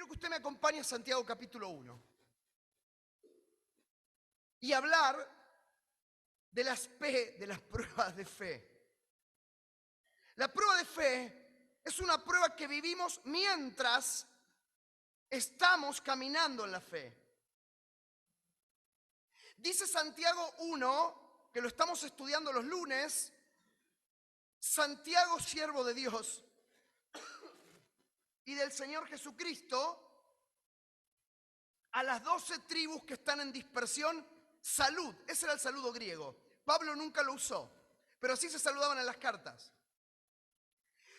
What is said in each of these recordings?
quiero que usted me acompañe a Santiago capítulo 1 y hablar de las pruebas de fe. La prueba de fe es una prueba que vivimos mientras estamos caminando en la fe. Dice Santiago 1, que lo estamos estudiando los lunes, Santiago, siervo de Dios y del Señor Jesucristo, a las 12 tribus que están en dispersión, salud. Ese era el saludo griego. Pablo nunca lo usó, pero así se saludaban en las cartas.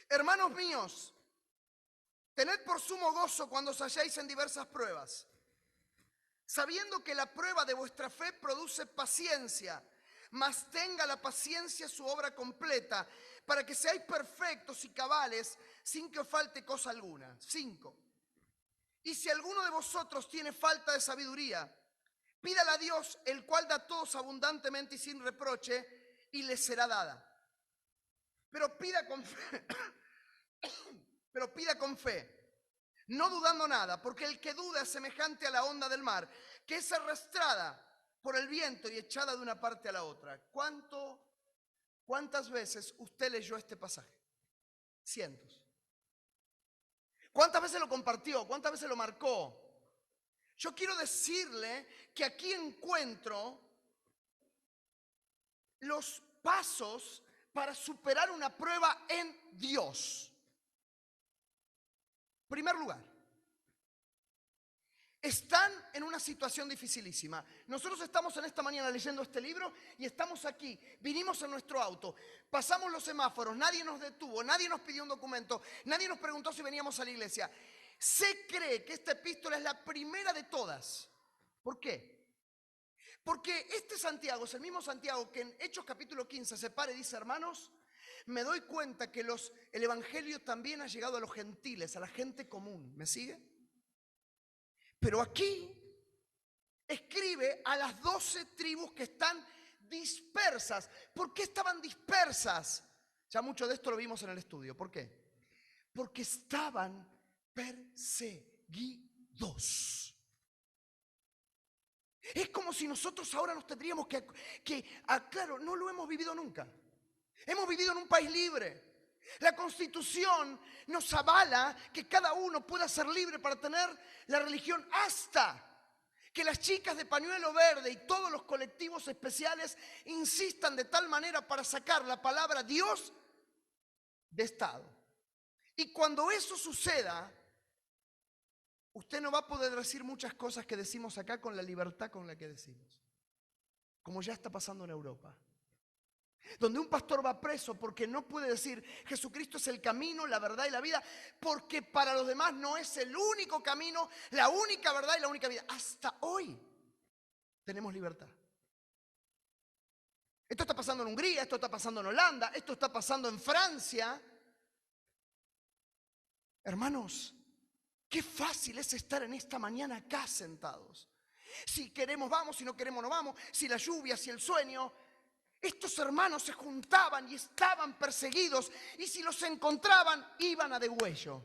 Hermanos míos, tened por sumo gozo cuando os halláis en diversas pruebas, sabiendo que la prueba de vuestra fe produce paciencia, mas tenga la paciencia su obra completa, para que seáis perfectos y cabales, sin que os falte cosa alguna. 5. Y si alguno de vosotros tiene falta de sabiduría, pídala a Dios, el cual da a todos abundantemente y sin reproche, y le será dada. Pero pida con fe, no dudando nada, porque el que duda es semejante a la onda del mar, que es arrastrada por el viento y echada de una parte a la otra. ¿Cuántas veces usted leyó este pasaje? Cientos. ¿Cuántas veces lo compartió? ¿Cuántas veces lo marcó? Yo quiero decirle que aquí encuentro los pasos para superar una prueba en Dios. Primer lugar, están en una situación dificilísima. Nosotros estamos en esta mañana leyendo este libro y estamos aquí. Vinimos en nuestro auto, pasamos los semáforos, nadie nos detuvo, nadie nos pidió un documento, nadie nos preguntó si veníamos a la iglesia. Se cree que esta epístola es la primera de todas. ¿Por qué? Porque este Santiago es el mismo Santiago que en Hechos capítulo 15 se para y dice: hermanos, me doy cuenta que el evangelio también ha llegado a los gentiles, a la gente común. ¿Me sigue? Pero aquí escribe a las 12 tribus que están dispersas. ¿Por qué estaban dispersas? Ya mucho de esto lo vimos en el estudio. ¿Por qué? Porque estaban perseguidos. Es como si nosotros ahora nos tendríamos claro, no lo hemos vivido nunca. Hemos vivido en un país libre. La Constitución nos avala que cada uno pueda ser libre para tener la religión, hasta que las chicas de pañuelo verde y todos los colectivos especiales insistan de tal manera para sacar la palabra Dios de Estado. Y cuando eso suceda, usted no va a poder decir muchas cosas que decimos acá con la libertad con la que decimos, como ya está pasando en Europa, donde un pastor va preso porque no puede decir Jesucristo es el camino, la verdad y la vida, porque para los demás no es el único camino, la única verdad y la única vida. Hasta hoy tenemos libertad. Esto está pasando en Hungría, esto está pasando en Holanda, esto está pasando en Francia. Hermanos, qué fácil es estar en esta mañana acá sentados. Si queremos vamos, si no queremos no vamos, si la lluvia, si el sueño. Estos hermanos se juntaban y estaban perseguidos, y si los encontraban iban a degüello.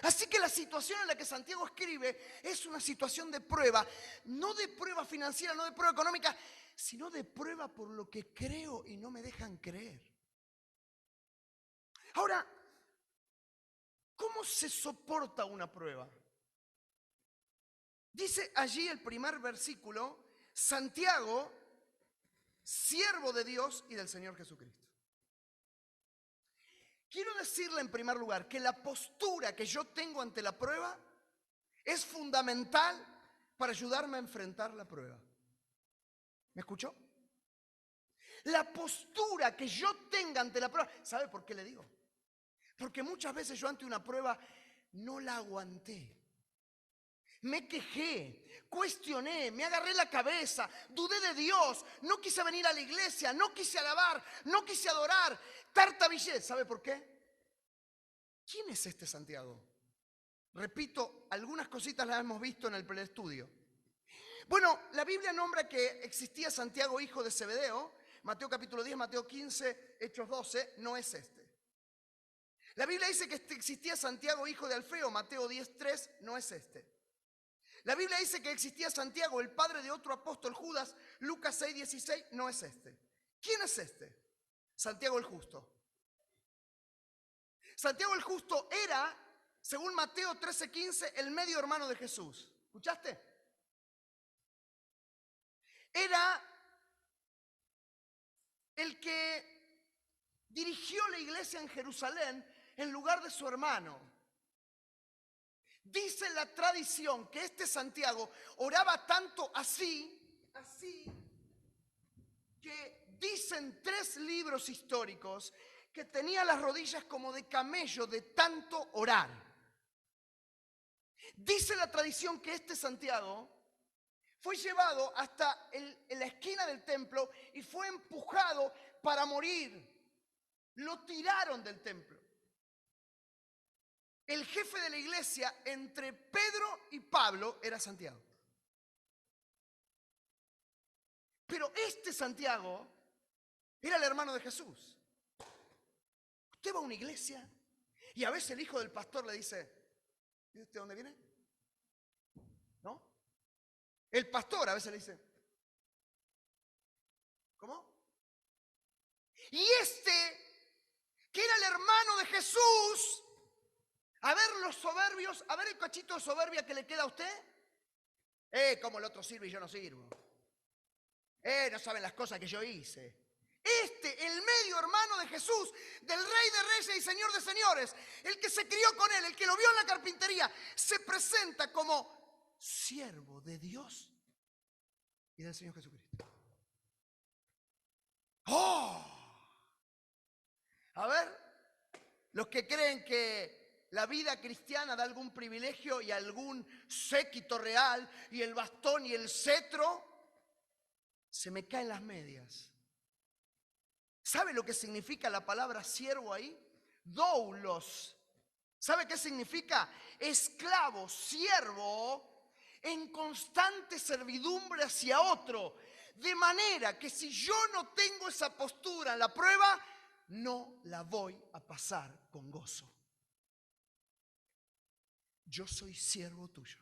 Así que la situación en la que Santiago escribe es una situación de prueba, no de prueba financiera, no de prueba económica, sino de prueba por lo que creo y no me dejan creer. Ahora, ¿cómo se soporta una prueba? Dice allí el primer versículo: Santiago, siervo de Dios y del Señor Jesucristo. Quiero decirle en primer lugar que la postura que yo tengo ante la prueba es fundamental para ayudarme a enfrentar la prueba. ¿Me escuchó? La postura que yo tenga ante la prueba, ¿sabe por qué le digo? Porque muchas veces yo ante una prueba no la aguanté. Me quejé, cuestioné, me agarré la cabeza, dudé de Dios, no quise venir a la iglesia, no quise alabar, no quise adorar, tartabillé. ¿Sabe por qué? ¿Quién es este Santiago? Repito, algunas cositas las hemos visto en el preestudio. Bueno, la Biblia nombra que existía Santiago, hijo de Zebedeo, Mateo capítulo 10, Mateo 15, Hechos 12, no es este. La Biblia dice que existía Santiago, hijo de Alfeo, Mateo 10:3, no es este. La Biblia dice que existía Santiago, el padre de otro apóstol, Judas, Lucas 6:16, no es este. ¿Quién es este? Santiago el Justo. Santiago el Justo era, según Mateo 13:15, el medio hermano de Jesús. ¿Escuchaste? Era el que dirigió la iglesia en Jerusalén en lugar de su hermano. Dice la tradición que este Santiago oraba tanto así, que dicen 3 libros históricos que tenía las rodillas como de camello de tanto orar. Dice la tradición que este Santiago fue llevado hasta en la esquina del templo y fue empujado para morir. Lo tiraron del templo. El jefe de la iglesia entre Pedro y Pablo era Santiago. Pero este Santiago era el hermano de Jesús. Usted va a una iglesia y a veces el hijo del pastor le dice, ¿y usted dónde viene? ¿No? El pastor a veces le dice, ¿cómo? Y este, que era el hermano de Jesús, a ver los soberbios, a ver el cachito de soberbia que le queda a usted. Como el otro sirve y yo no sirvo. No saben las cosas que yo hice. Este, el medio hermano de Jesús, del Rey de Reyes y Señor de Señores, el que se crió con él, el que lo vio en la carpintería, se presenta como siervo de Dios y del Señor Jesucristo. ¡Oh! A ver, los que creen que la vida cristiana da algún privilegio y algún séquito real y el bastón y el cetro, se me caen las medias. ¿Sabe lo que significa la palabra siervo ahí? Doulos. ¿Sabe qué significa? Esclavo, siervo, en constante servidumbre hacia otro. De manera que si yo no tengo esa postura en la prueba, no la voy a pasar con gozo. Yo soy siervo tuyo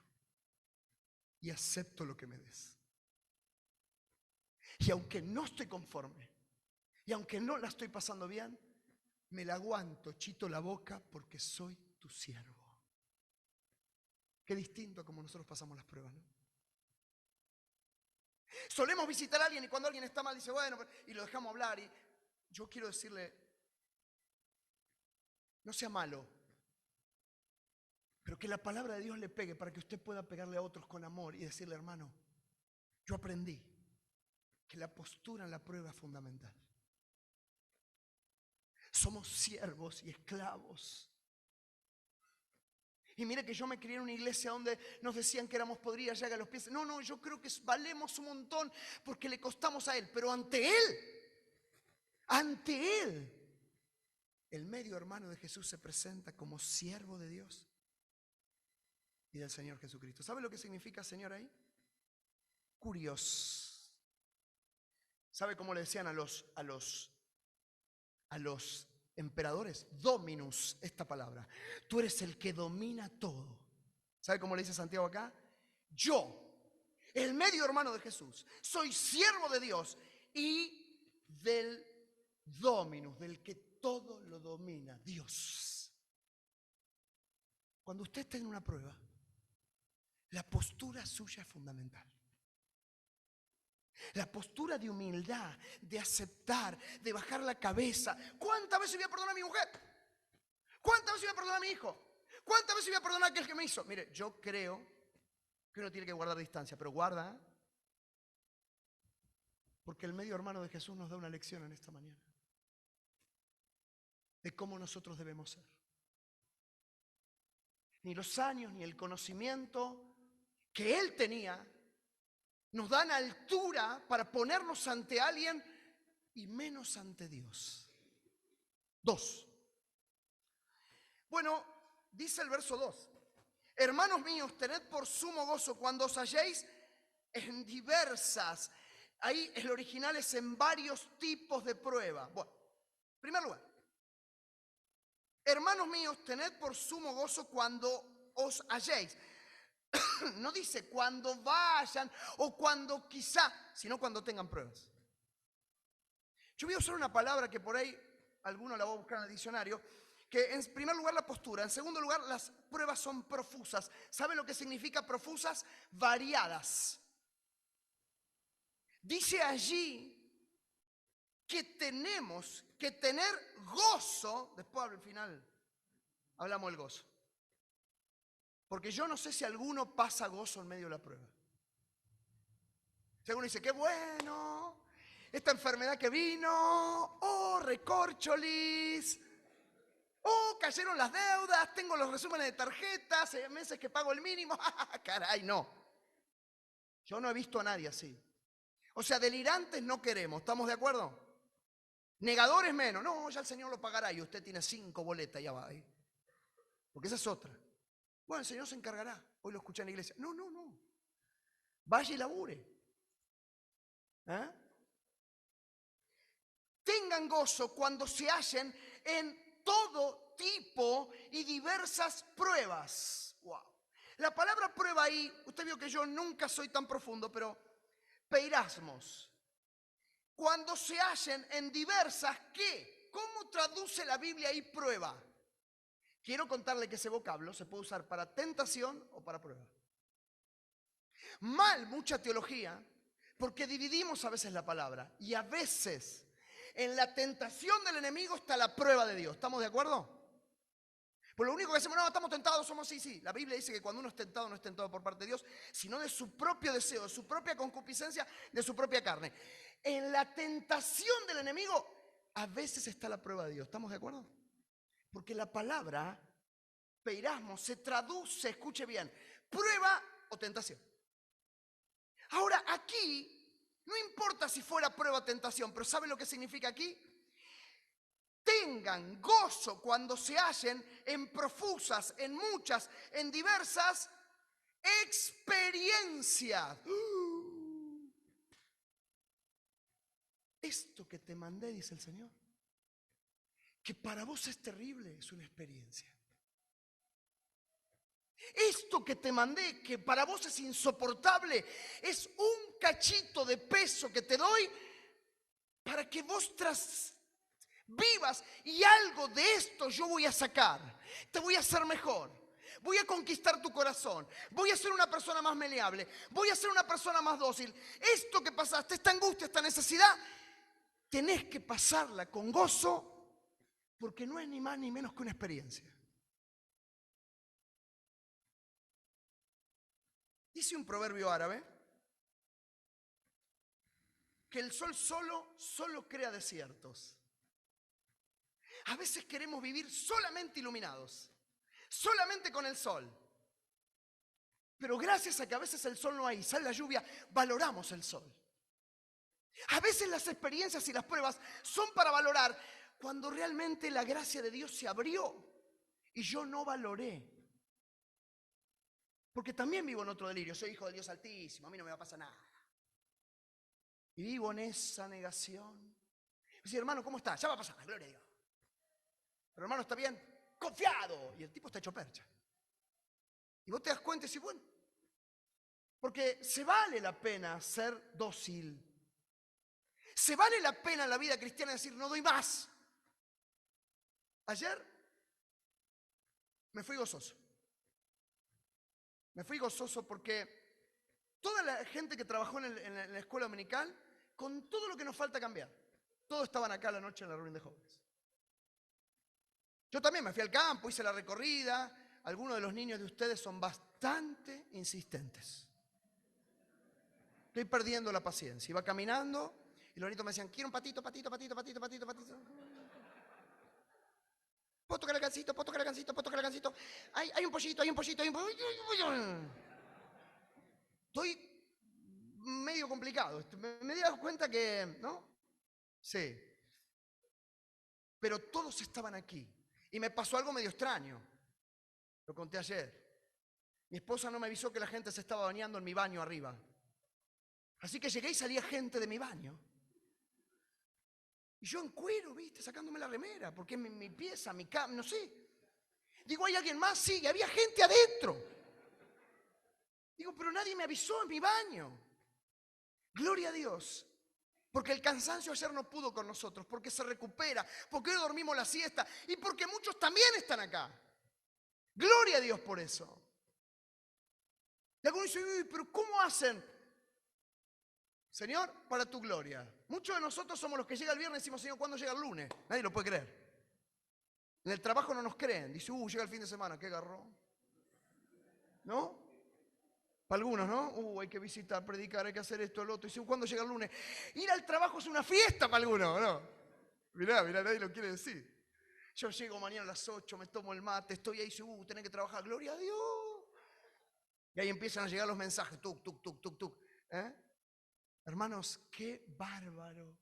y acepto lo que me des. Y aunque no estoy conforme, y aunque no la estoy pasando bien, me la aguanto, chito la boca, porque soy tu siervo. Qué distinto a como nosotros pasamos las pruebas, ¿no? Solemos visitar a alguien y cuando alguien está mal dice, bueno, y lo dejamos hablar. Y yo quiero decirle, no sea malo, pero que la palabra de Dios le pegue para que usted pueda pegarle a otros con amor y decirle, hermano, yo aprendí que la postura en la prueba es fundamental. Somos siervos y esclavos. Y mire que yo me crié en una iglesia donde nos decían que éramos podridas llaga a los pies. No, yo creo que valemos un montón porque le costamos a Él. Pero ante Él, el medio hermano de Jesús se presenta como siervo de Dios y del Señor Jesucristo. ¿Sabe lo que significa Señor ahí? Curios. ¿Sabe cómo le decían a los emperadores? Dominus, esta palabra. Tú eres el que domina todo. ¿Sabe cómo le dice Santiago acá? Yo, el medio hermano de Jesús, soy siervo de Dios y del Dominus, del que todo lo domina, Dios. Cuando usted está en una prueba, la postura suya es fundamental. La postura de humildad, de aceptar, de bajar la cabeza. ¿Cuántas veces voy a perdonar a mi mujer? ¿Cuántas veces voy a perdonar a mi hijo? ¿Cuántas veces voy a perdonar a aquel que me hizo? Mire, yo creo que uno tiene que guardar distancia, pero guarda, porque el medio hermano de Jesús nos da una lección en esta mañana de cómo nosotros debemos ser. Ni los años, ni el conocimiento que él tenía nos dan altura para ponernos ante alguien y menos ante Dios. 2. Bueno, dice el verso 2. Hermanos míos, tened por sumo gozo cuando os halléis en diversas. Ahí el original es en varios tipos de prueba. Bueno, en primer lugar, Hermanos míos, tened por sumo gozo cuando os halléis. No dice cuando vayan o cuando quizá, sino cuando tengan pruebas. Yo voy a usar una palabra que por ahí alguno la va a buscar en el diccionario, que en primer lugar la postura, en segundo lugar las pruebas son profusas. ¿Saben lo que significa profusas? Variadas. Dice allí que tenemos que tener gozo, después al final hablamos del gozo. Porque yo no sé si alguno pasa gozo en medio de la prueba. Si alguno dice, qué bueno, esta enfermedad que vino, oh, recorcholis, oh, cayeron las deudas, tengo los resúmenes de tarjetas, 6 meses que pago el mínimo, caray, no. Yo no he visto a nadie así. O sea, delirantes no queremos, ¿estamos de acuerdo? Negadores menos, no, ya el Señor lo pagará y usted tiene 5 boletas, ya va, ¿eh? Porque esa es otra. Bueno, el Señor se encargará. Hoy lo escuché en la iglesia. No. Vaya y labure. ¿Eh? Tengan gozo cuando se hallen en todo tipo y diversas pruebas. Wow. La palabra prueba ahí, usted vio que yo nunca soy tan profundo, pero peirasmos. Cuando se hallen en diversas, ¿qué? ¿Cómo traduce la Biblia ahí prueba? Quiero contarle que ese vocablo se puede usar para tentación o para prueba. Mal mucha teología, porque dividimos a veces la palabra y a veces en la tentación del enemigo está la prueba de Dios. ¿Estamos de acuerdo? Pues lo único que hacemos, no, estamos tentados, somos sí. La Biblia dice que cuando uno es tentado, no es tentado por parte de Dios, sino de su propio deseo, de su propia concupiscencia, de su propia carne. En la tentación del enemigo, a veces está la prueba de Dios. ¿Estamos de acuerdo? Porque la palabra peirasmo se traduce, escuche bien, prueba o tentación. Ahora aquí, no importa si fuera prueba o tentación, pero ¿saben lo que significa aquí? Tengan gozo cuando se hallen en profusas, en muchas, en diversas experiencias. Esto que te mandé, dice el Señor, que para vos es terrible, es una experiencia. Esto que te mandé, que para vos es insoportable, es un cachito de peso que te doy para que vos vivas y algo de esto yo voy a sacar. Te voy a hacer mejor. Voy a conquistar tu corazón. Voy a ser una persona más maleable. Voy a ser una persona más dócil. Esto que pasaste, esta angustia, esta necesidad, tenés que pasarla con gozo porque no es ni más ni menos que una experiencia. Dice un proverbio árabe que el sol solo crea desiertos. A veces queremos vivir solamente iluminados, solamente con el sol. Pero gracias a que a veces el sol no hay, sale la lluvia, valoramos el sol. A veces las experiencias y las pruebas son para valorar cuando realmente la gracia de Dios se abrió y yo no valoré. Porque también vivo en otro delirio, soy hijo del Dios Altísimo, a mí no me va a pasar nada. Y vivo en esa negación. Dice, hermano, ¿cómo está? Ya va a pasar, gloria a Dios. Pero hermano, ¿está bien? Confiado. Y el tipo está hecho percha. Y vos te das cuenta y decís, bueno, porque se vale la pena ser dócil. Se vale la pena en la vida cristiana decir, no doy más. Ayer me fui gozoso. Me fui gozoso porque toda la gente que trabajó en la escuela dominical, con todo lo que nos falta cambiar, todos estaban acá la noche en la reunión de jóvenes. Yo también me fui al campo, hice la recorrida. Algunos de los niños de ustedes son bastante insistentes. Estoy perdiendo la paciencia. Iba caminando y los niños me decían, quiero un patito. ¿Puedo tocar el gansito? Hay un pollito. Estoy medio complicado. Me di cuenta que, ¿no? Sí. Pero todos estaban aquí. Y me pasó algo medio extraño. Lo conté ayer. Mi esposa no me avisó que la gente se estaba bañando en mi baño arriba. Así que llegué y salía gente de mi baño. Y yo en cuero, ¿viste? Sacándome la remera, porque es mi pieza, mi cama, no sé. Digo, ¿hay alguien más? Sí, y había gente adentro. Digo, pero nadie me avisó en mi baño. Gloria a Dios. Porque el cansancio ayer no pudo con nosotros, porque se recupera, porque hoy dormimos la siesta y porque muchos también están acá. Gloria a Dios por eso. Y algunos dicen, "Uy, pero ¿cómo hacen?" Señor, para tu gloria. Muchos de nosotros somos los que llega el viernes y decimos, Señor, ¿cuándo llega el lunes? Nadie lo puede creer. En el trabajo no nos creen. Dice, llega el fin de semana, qué garrón. ¿No? Para algunos, ¿no? Hay que visitar, predicar, hay que hacer esto, lo otro. Y dice, ¿cuándo llega el lunes? Ir al trabajo es una fiesta para algunos, ¿no? Mirá, nadie lo quiere decir. Yo llego mañana a las 8, me tomo el mate, estoy ahí y dice, tenés que trabajar, gloria a Dios. Y ahí empiezan a llegar los mensajes, tuc, tuc, tuc, tuc, tuc. Hermanos, qué bárbaro.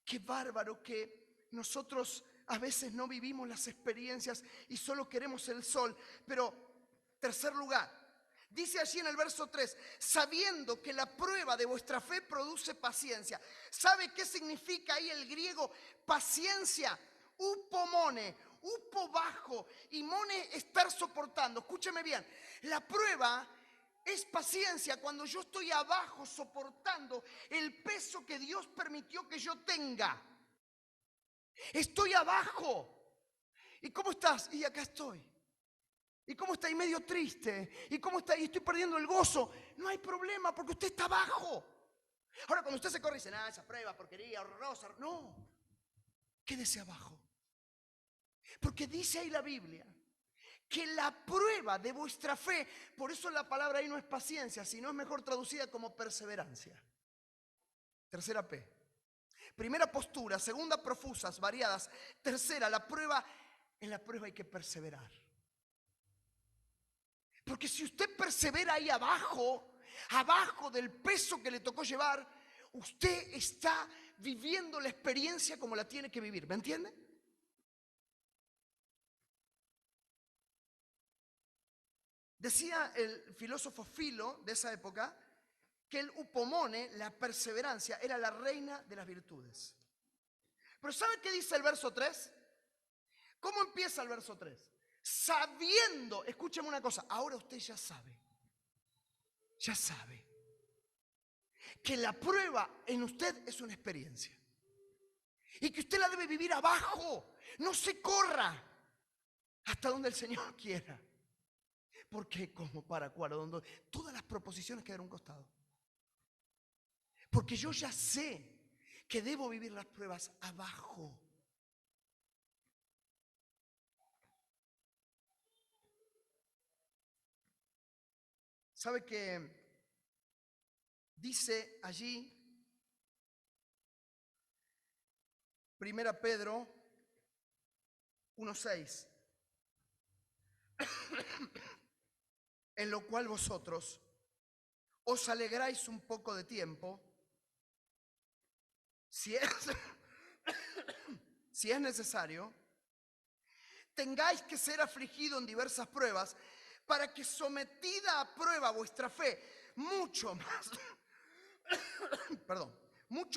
Qué bárbaro que nosotros a veces no vivimos las experiencias y solo queremos el sol. Pero, tercer lugar, dice allí en el verso 3, sabiendo que la prueba de vuestra fe produce paciencia. ¿Sabe qué significa ahí el griego paciencia? Upomone, upo bajo y mone estar soportando. Escúcheme bien, la prueba es paciencia cuando yo estoy abajo soportando el peso que Dios permitió que yo tenga. Estoy abajo. ¿Y cómo estás? Y acá estoy. ¿Y cómo está? Y medio triste. ¿Y cómo está? Y estoy perdiendo el gozo. No hay problema porque usted está abajo. Ahora cuando usted se corre y dice, esa prueba, porquería, horrorosa. No, quédese abajo. Porque dice ahí la Biblia que la prueba de vuestra fe, por eso la palabra ahí no es paciencia, sino es mejor traducida como perseverancia. Tercera P. Primera postura, segunda profusas, variadas. Tercera, en la prueba hay que perseverar. Porque si usted persevera ahí abajo del peso que le tocó llevar, usted está viviendo la experiencia como la tiene que vivir. ¿Me entiende? Decía el filósofo Filo de esa época que el upomone, la perseverancia, era la reina de las virtudes. Pero ¿sabe qué dice el verso 3? ¿Cómo empieza el verso 3? Sabiendo, escúcheme una cosa, ahora usted ya sabe que la prueba en usted es una experiencia y que usted la debe vivir abajo, no se corra hasta donde el Señor quiera. Porque como para cuál, donde todas las proposiciones quedan a un costado. Porque yo ya sé que debo vivir las pruebas abajo. ¿Sabe que dice allí 1 Pedro 1:6? En lo cual vosotros os alegráis un poco de tiempo, si es necesario, tengáis que ser afligido en diversas pruebas, para que sometida a prueba vuestra fe, mucho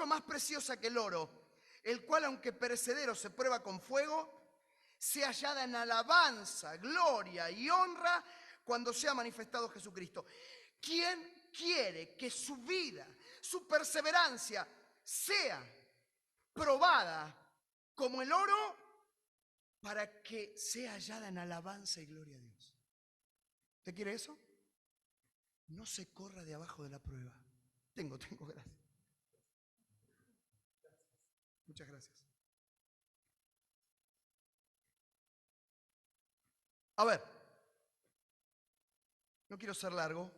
más preciosa que el oro, el cual aunque perecedero se prueba con fuego, sea hallada en alabanza, gloria y honra cuando sea manifestado Jesucristo. ¿Quién quiere que su vida, su perseverancia sea probada como el oro para que sea hallada en alabanza y gloria a Dios? ¿Usted quiere eso? No se corra de abajo de la prueba. Tengo, gracias. Muchas gracias. A ver, no quiero ser largo.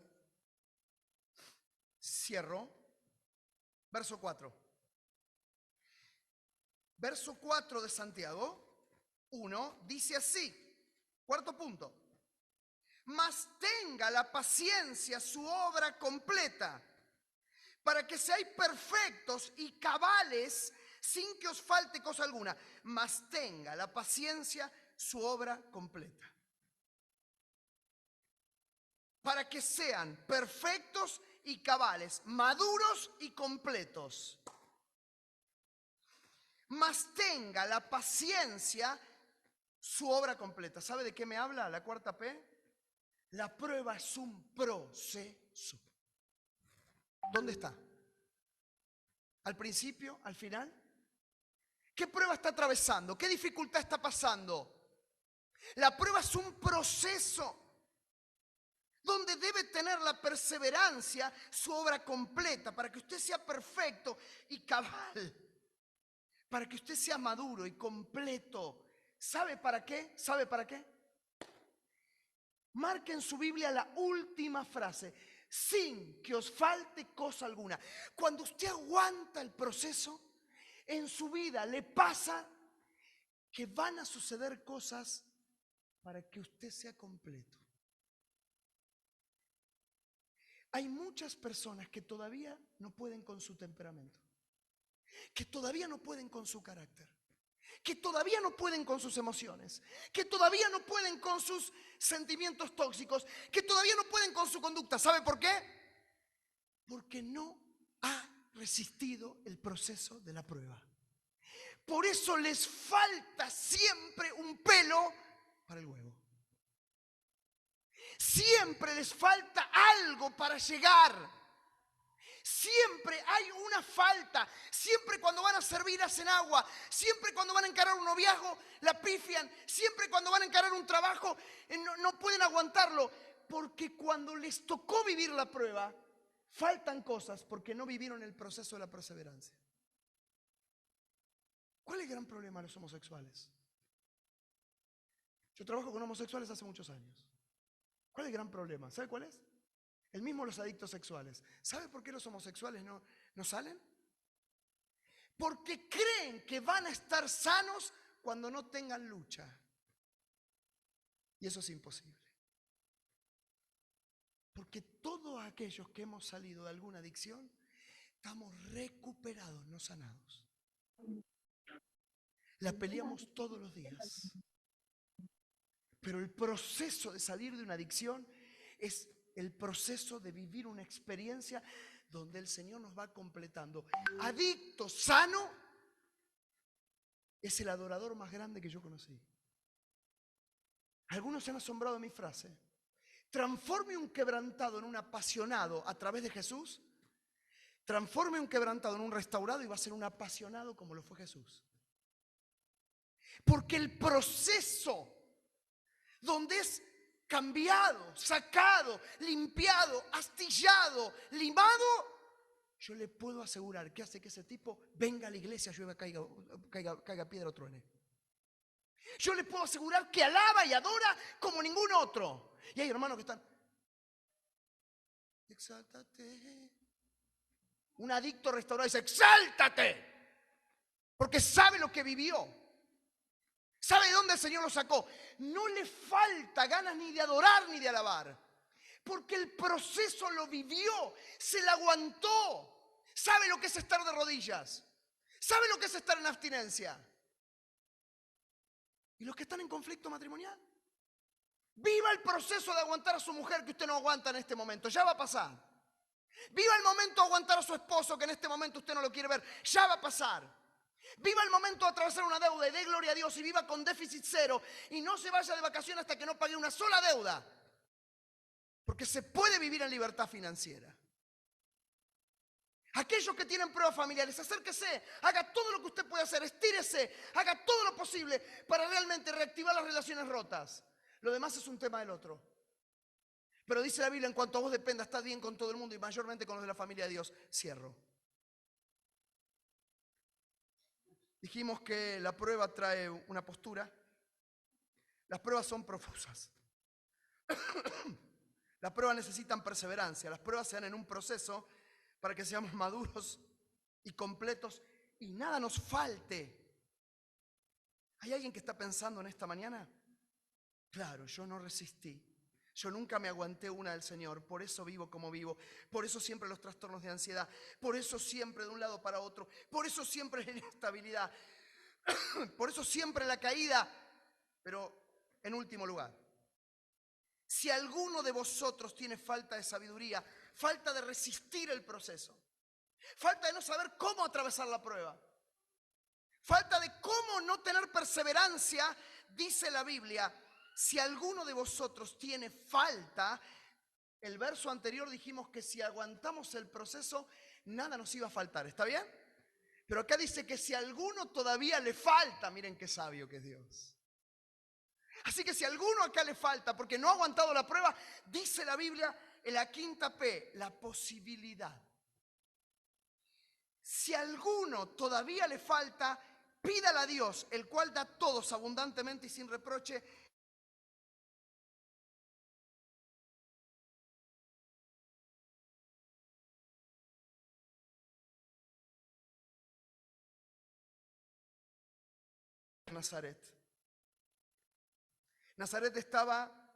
Cierro. Verso 4. Verso 4 de Santiago 1 dice así. Cuarto punto. Mas tenga la paciencia su obra completa, para que seáis perfectos y cabales sin que os falte cosa alguna. Mas tenga la paciencia su obra completa, para que sean perfectos y cabales, maduros y completos. mas tenga la paciencia su obra completa. ¿Sabe de qué me habla la cuarta P? La prueba es un proceso. ¿Dónde está? ¿Al principio? ¿Al final? ¿Qué prueba está atravesando? ¿Qué dificultad está pasando? La prueba es un proceso donde debe tener la perseverancia su obra completa para que usted sea perfecto y cabal, para que usted sea maduro y completo. ¿Sabe para qué? ¿Sabe para qué? Marque en su Biblia la última frase: sin que os falte cosa alguna. Cuando usted aguanta el proceso, en su vida le pasa que van a suceder cosas para que usted sea completo. Hay muchas personas que todavía no pueden con su temperamento, que todavía no pueden con su carácter, que todavía no pueden con sus emociones, que todavía no pueden con sus sentimientos tóxicos, que todavía no pueden con su conducta. ¿Sabe por qué? Porque no ha resistido el proceso de la prueba. Por eso les falta siempre un pelo para el huevo. Siempre les falta algo para llegar. Siempre hay una falta. Siempre cuando van a servir hacen agua. Siempre cuando van a encarar un noviazgo la pifian. Siempre cuando van a encarar un trabajo no pueden aguantarlo. Porque cuando les tocó vivir la prueba, faltan cosas porque no vivieron el proceso de la perseverancia. ¿Cuál es el gran problema de los homosexuales? Yo trabajo con homosexuales hace muchos años. ¿Cuál es el gran problema? ¿Sabe cuál es? El mismo los adictos sexuales. ¿Sabe por qué los homosexuales no salen? Porque creen que van a estar sanos cuando no tengan lucha. Y eso es imposible. Porque todos aquellos que hemos salido de alguna adicción, estamos recuperados, no sanados. La peleamos todos los días. Pero el proceso de salir de una adicción es el proceso de vivir una experiencia donde el Señor nos va completando. Adicto sano es el adorador más grande que yo conocí. Algunos se han asombrado de mi frase. Transforme un quebrantado en un apasionado a través de Jesús. Transforme un quebrantado en un restaurado y va a ser un apasionado como lo fue Jesús. Porque el proceso donde es cambiado, sacado, limpiado, astillado, limado, yo le puedo asegurar que hace que ese tipo venga a la iglesia, llueva, caiga piedra o truene. Yo le puedo asegurar que alaba y adora como ningún otro. Y hay hermanos que están: exáltate. Un adicto restaurado dice: exáltate, porque sabe lo que vivió. ¿Sabe de dónde el Señor lo sacó? No le falta ganas ni de adorar ni de alabar, porque el proceso lo vivió, se la aguantó. ¿Sabe lo que es estar de rodillas? ¿Sabe lo que es estar en abstinencia? ¿Y los que están en conflicto matrimonial? Viva el proceso de aguantar a su mujer que usted no aguanta en este momento, ya va a pasar. Viva el momento de aguantar a su esposo que en este momento usted no lo quiere ver, ya va a pasar. Viva el momento de atravesar una deuda y dé gloria a Dios y viva con déficit cero y no se vaya de vacaciones hasta que no pague una sola deuda. Porque se puede vivir en libertad financiera. Aquellos que tienen pruebas familiares, acérquese, haga todo lo que usted puede hacer, estírese, haga todo lo posible para realmente reactivar las relaciones rotas. Lo demás es un tema del otro. Pero dice la Biblia: en cuanto a vos dependa, estad bien con todo el mundo y mayormente con los de la familia de Dios. Cierro. Dijimos que la prueba trae una postura. Las pruebas son profusas. Las pruebas necesitan perseverancia. Las pruebas se dan en un proceso para que seamos maduros y completos y nada nos falte. ¿Hay alguien que está pensando en esta mañana? Claro, yo no resistí. Yo nunca me aguanté una del Señor, por eso vivo como vivo, por eso siempre los trastornos de ansiedad, por eso siempre de un lado para otro, por eso siempre la inestabilidad, por eso siempre la caída. Pero en último lugar, si alguno de vosotros tiene falta de sabiduría, falta de resistir el proceso, falta de no saber cómo atravesar la prueba, Falta de cómo no tener perseverancia, dice la Biblia. Si alguno de vosotros tiene falta, el verso anterior dijimos que si aguantamos el proceso, nada nos iba a faltar, ¿está bien? Pero acá dice que si a alguno todavía le falta, miren qué sabio que es Dios. Así que si a alguno acá le falta porque no ha aguantado la prueba, dice la Biblia en la quinta P, la posibilidad. Si a alguno todavía le falta, pídale a Dios, el cual da a todos abundantemente y sin reproche. Nazaret. Nazaret estaba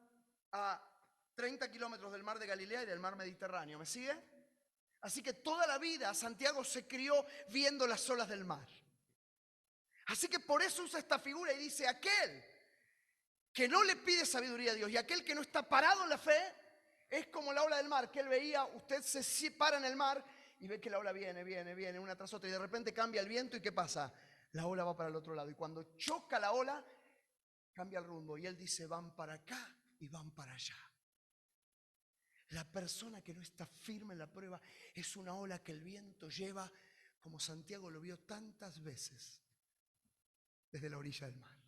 a 30 kilómetros del mar de Galilea y del mar Mediterráneo. ¿Me sigue? Así que toda la vida Santiago se crió viendo las olas del mar. Así que por eso usa esta figura y dice, aquel que no le pide sabiduría a Dios y aquel que no está parado en la fe, es como la ola del mar, que él veía, usted se para en el mar y ve que la ola viene, una tras otra, y de repente cambia el viento y ¿qué pasa? La ola va para el otro lado, y cuando choca la ola, cambia el rumbo, y él dice, van para acá y van para allá. La persona que no está firme en la prueba es una ola que el viento lleva, como Santiago lo vio tantas veces, desde la orilla del mar.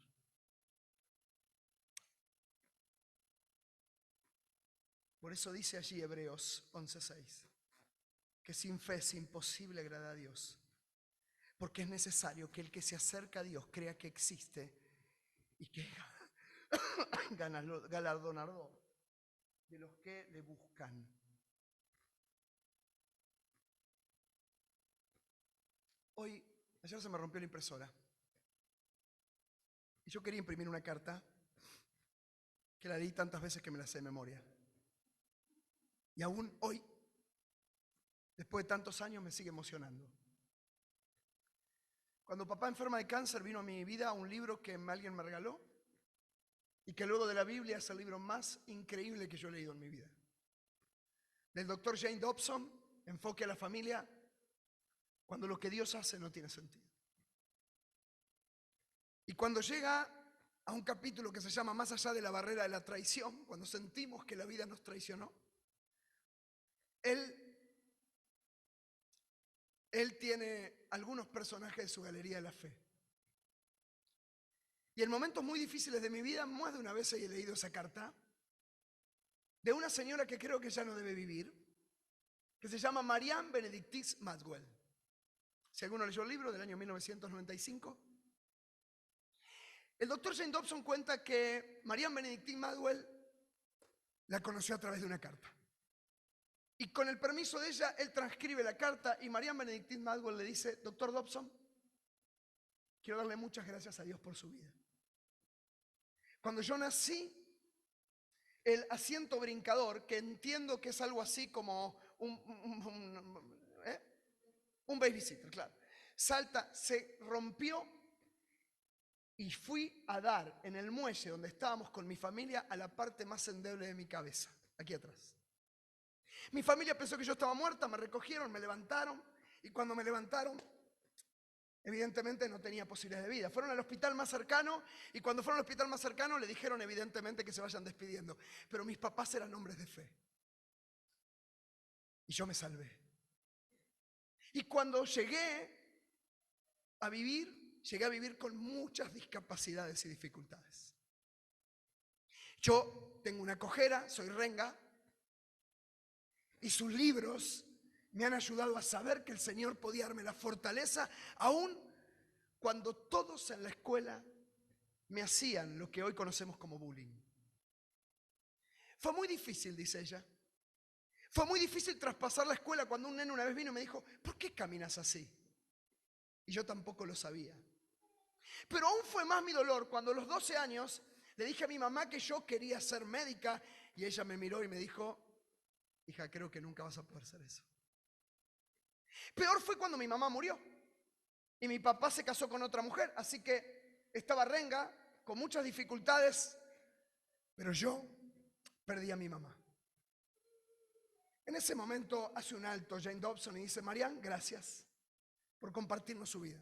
Por eso dice allí Hebreos 11:6, que sin fe es imposible agradar a Dios, porque es necesario que el que se acerca a Dios crea que existe y que es galardonador de los que le buscan. Ayer se me rompió la impresora y yo quería imprimir una carta que la leí tantas veces que me la sé de memoria. Y aún hoy, después de tantos años, me sigue emocionando. Cuando papá enferma de cáncer, vino a mi vida un libro que alguien me regaló y que luego de la Biblia es el libro más increíble que yo he leído en mi vida. Del doctor Jane Dobson, Enfoque a la familia, cuando lo que Dios hace no tiene sentido. Y cuando llega a un capítulo que se llama Más allá de la barrera de la traición, cuando sentimos que la vida nos traicionó, él tiene algunos personajes de su galería de la fe. Y en momentos muy difíciles de mi vida, más de una vez he leído esa carta de una señora que creo que ya no debe vivir, que se llama Marianne Benedictine Madwell. Si alguno leyó el libro del año 1995, el doctor Jane Dobson cuenta que Marianne Benedictine Madwell la conoció a través de una carta. Y con el permiso de ella, él transcribe la carta y Marianne Benedictine Madwell le dice, doctor Dobson, quiero darle muchas gracias a Dios por su vida. Cuando yo nací, el asiento brincador, que entiendo que es algo así como un babysitter, claro, salta, se rompió y fui a dar en el muelle donde estábamos con mi familia a la parte más endeble de mi cabeza, aquí atrás. Mi familia pensó que yo estaba muerta, me recogieron, me levantaron y cuando me levantaron, evidentemente no tenía posibilidades de vida. Fueron al hospital más cercano y cuando fueron al hospital más cercano le dijeron evidentemente que se vayan despidiendo. Pero mis papás eran hombres de fe. Y yo me salvé. Y cuando llegué a vivir con muchas discapacidades y dificultades. Yo tengo una cojera, soy renga, y sus libros me han ayudado a saber que el Señor podía darme la fortaleza, aún cuando todos en la escuela me hacían lo que hoy conocemos como bullying. Fue muy difícil, dice ella. Fue muy difícil traspasar la escuela cuando un nene una vez vino y me dijo, ¿por qué caminas así? Y yo tampoco lo sabía. Pero aún fue más mi dolor cuando a los 12 años le dije a mi mamá que yo quería ser médica y ella me miró y me dijo, hija, creo que nunca vas a poder ser eso. Peor fue cuando mi mamá murió y mi papá se casó con otra mujer, así que estaba renga, con muchas dificultades, pero yo perdí a mi mamá. En ese momento hace un alto Jane Dobson y dice, Marianne, gracias por compartirnos su vida.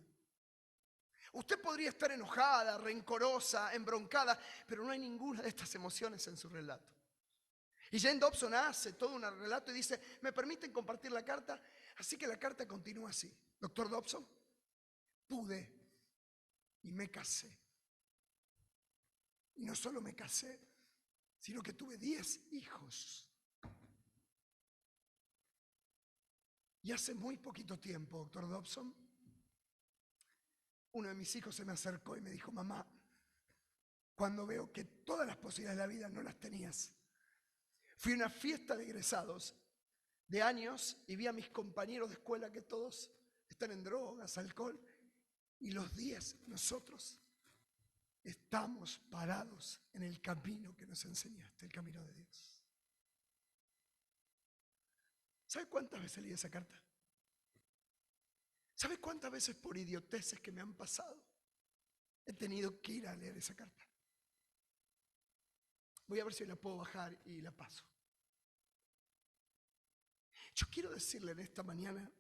Usted podría estar enojada, rencorosa, embroncada, pero no hay ninguna de estas emociones en su relato. Y Jane Dobson hace todo un relato y dice, ¿me permiten compartir la carta? Así que la carta continúa así. Doctor Dobson, pude y me casé. Y no solo me casé, sino que tuve 10 hijos. Y hace muy poquito tiempo, doctor Dobson, uno de mis hijos se me acercó y me dijo, mamá, cuando veo que todas las posibilidades de la vida no las tenías, fui a una fiesta de egresados de años y vi a mis compañeros de escuela que todos están en drogas, alcohol, y los 10 nosotros estamos parados en el camino que nos enseñaste, el camino de Dios. ¿Sabe cuántas veces leí esa carta? ¿Sabe cuántas veces por idioteces que me han pasado he tenido que ir a leer esa carta? Voy a ver si la puedo bajar y la paso. Yo quiero decirle en esta mañana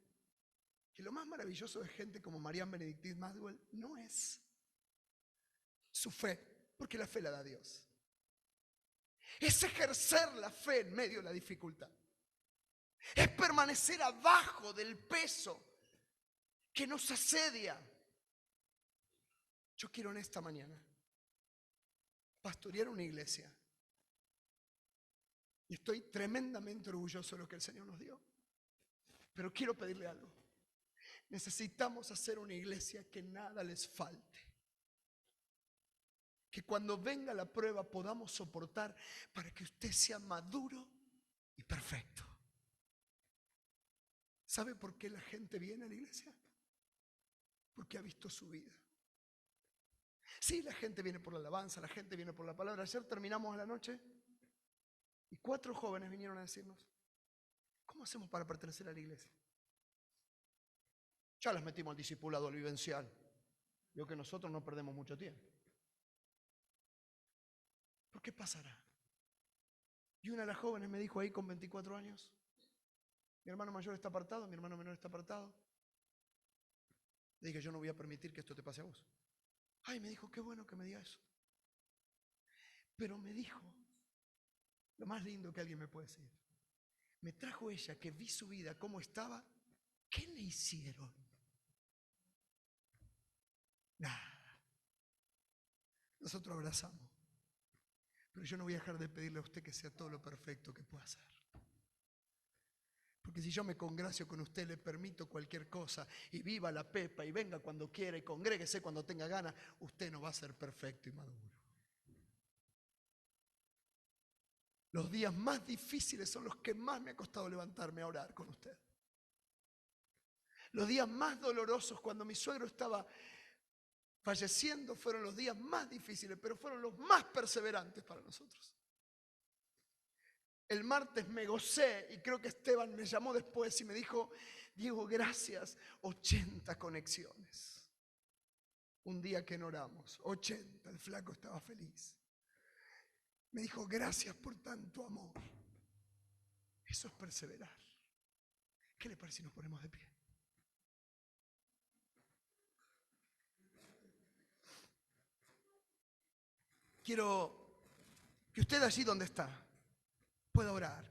que lo más maravilloso de gente como Marianne Benedictine Madwell no es su fe, porque la fe la da Dios. Es ejercer la fe en medio de la dificultad. Es permanecer abajo del peso que nos asedia. Yo quiero en esta mañana pastorear una iglesia. Y estoy tremendamente orgulloso de lo que el Señor nos dio. Pero quiero pedirle algo. Necesitamos hacer una iglesia que nada les falte. Que cuando venga la prueba podamos soportar para que usted sea maduro y perfecto. ¿Sabe por qué la gente viene a la iglesia? Porque ha visto su vida. Sí, la gente viene por la alabanza, la gente viene por la palabra. Ayer terminamos a la noche y 4 jóvenes vinieron a decirnos, ¿cómo hacemos para pertenecer a la iglesia? Ya las metimos al discipulado, al vivencial. Yo que nosotros no perdemos mucho tiempo. ¿Por qué pasará? Y una de las jóvenes me dijo ahí con 24 años, mi hermano mayor está apartado, mi hermano menor está apartado. Le dije, yo no voy a permitir que esto te pase a vos. Ay, me dijo, qué bueno que me diga eso. Pero me dijo, lo más lindo que alguien me puede decir. Me trajo ella, que vi su vida, cómo estaba. ¿Qué le hicieron? Nada. Nosotros abrazamos. Pero yo no voy a dejar de pedirle a usted que sea todo lo perfecto que pueda hacer. Porque si yo me congracio con usted, le permito cualquier cosa y viva la pepa y venga cuando quiera y congréguese cuando tenga ganas, usted no va a ser perfecto y maduro. Los días más difíciles son los que más me ha costado levantarme a orar con usted. Los días más dolorosos cuando mi suegro estaba falleciendo fueron los días más difíciles, pero fueron los más perseverantes para nosotros. El martes me gocé y creo que Esteban me llamó después y me dijo, Diego, gracias, 80 conexiones. Un día que no oramos, 80, el flaco estaba feliz. Me dijo, gracias por tanto amor. Eso es perseverar. ¿Qué le parece si nos ponemos de pie? Quiero que usted allí donde está pueda orar.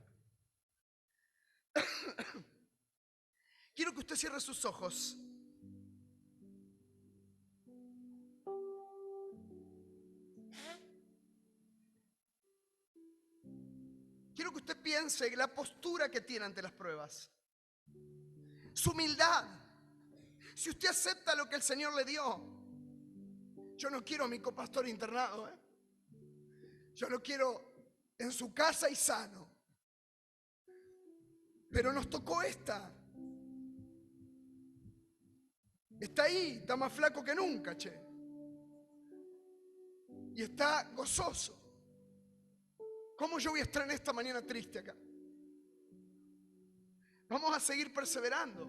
Quiero que usted cierre sus ojos. Quiero que usted piense en la postura que tiene ante las pruebas. Su humildad. Si usted acepta lo que el Señor le dio. Yo no quiero a mi copastor internado. Yo lo quiero en su casa y sano. Pero nos tocó esta. Está ahí, está más flaco que nunca, che. Y está gozoso. ¿Cómo yo voy a estar en esta mañana triste acá? Vamos a seguir perseverando.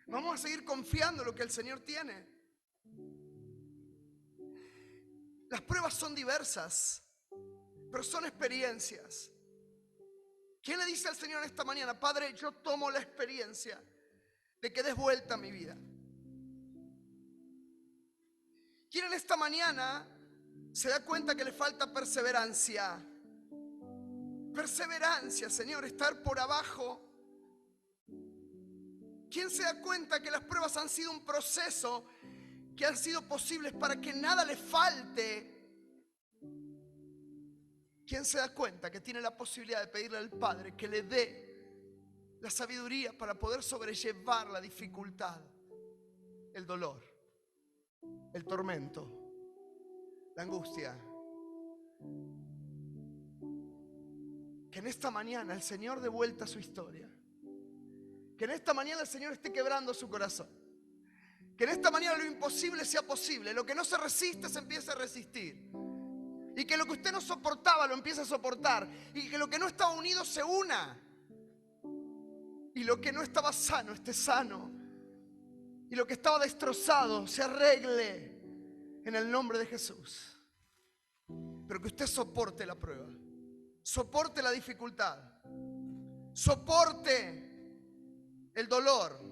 Vamos a seguir confiando en lo que el Señor tiene. Las pruebas son diversas, pero son experiencias. ¿Quién le dice al Señor esta mañana, Padre, yo tomo la experiencia de que des vuelta a mi vida? ¿Quién en esta mañana se da cuenta que le falta perseverancia? Perseverancia, Señor, estar por abajo. ¿Quién se da cuenta que las pruebas han sido un proceso que han sido posibles para que nada le falte? ¿Quién se da cuenta que tiene la posibilidad de pedirle al Padre que le dé la sabiduría para poder sobrellevar la dificultad, el dolor, el tormento, la angustia? Que en esta mañana el Señor dé vuelta a su historia. Que en esta mañana el Señor esté quebrando su corazón. Que en esta mañana lo imposible sea posible. Lo que no se resiste se empiece a resistir. Y que lo que usted no soportaba lo empiece a soportar. Y que lo que no estaba unido se una. Y lo que no estaba sano esté sano. Y lo que estaba destrozado se arregle en el nombre de Jesús. Pero que usted soporte la prueba. Soporte la dificultad. Soporte el dolor.